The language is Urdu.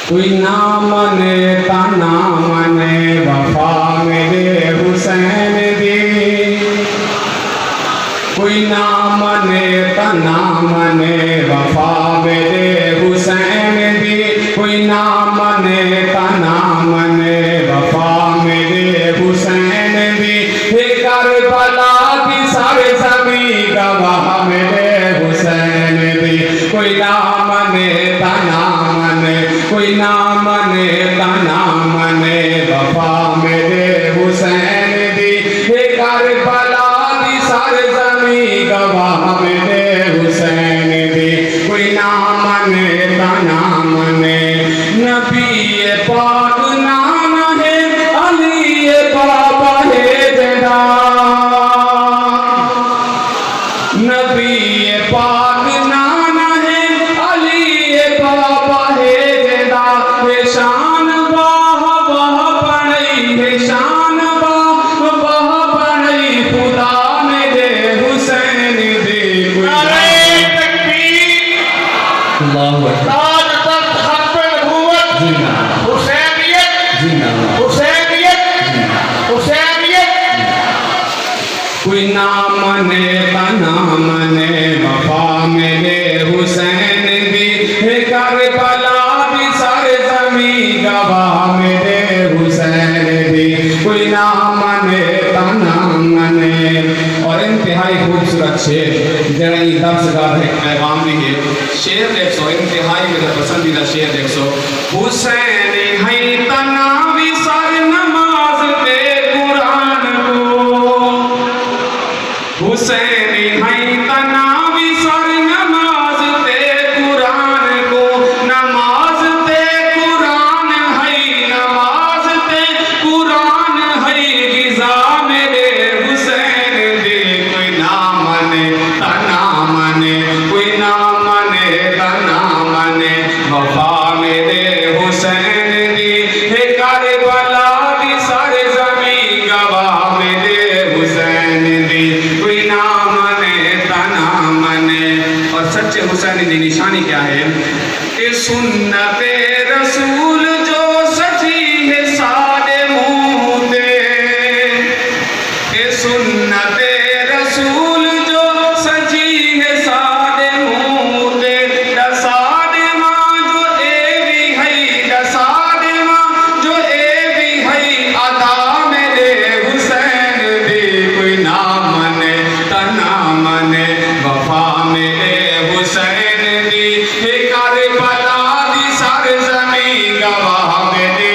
کوئی نہ منے تنا منے وفا میرے حسین دی کوئی نہ منے تنا منے وفا میرے حسین دی کوئی نہ منے تنا منے وفا میرے حسین دی کربلا کی سرزمین گواہ میرے حسین دی کوئی نہ منے تنا منے کوئی نہ منے تنا منے وفا میرے حسین دی کربلا کی سرزمین گواہ میرے حسین دی کوئی نہ منے تنا منے نبی پاک نام ہے علی بابا ہے جدا نبی پاک نام ہے علی بابا ہے جدا شان باہ باہ پڑی ہے شان باہ باہ پڑی خدا میرے حسین دی نعرہ تکبیر اللہ تاج تخت ختم نبوت حسینیت حسینیت حسینیت کوئی نہ منے تنا منے وفا میرے حسین دی کربلا کی سرزمین گواہ میرے حسین دی کوئی نہ منے تنا منے اور انتہائی خوبصورت شعر جڑی درس گاہ ہے پیغام دی ہے شعر دیکھ سو انتہائی میرا پسندیدہ شعر دیکھ سو حسین ہے تنا بھی سر نماز دے قرآن کو حسین ہے تنا بھی سر نماز تے قرآن کو نماز تے قرآن ہے نماز تے قرآن ہے غذا میرے حسین دی کوئی نہ منے تنا منے کوئی نہ منے تنا منے وفا میرے حسین دی کربلا کی سرزمین گواہ میرے حسین دی کوئی نہ منے تنا منے اور سچے حسین دی نشانی کیا ہے کہ سنت رسول جو سچی ہے سارے منہ تے کہ سنت رسول جو سچی ہے سارے منہ تے دساڑے ماں جو اے بھی ہے دساڑے ماں جو اے بھی ہے ادا میرے حسین دی کوئی نہ منے تنا منے وفا میرے حسین دی کربلا کی سرزمین گواہ میرے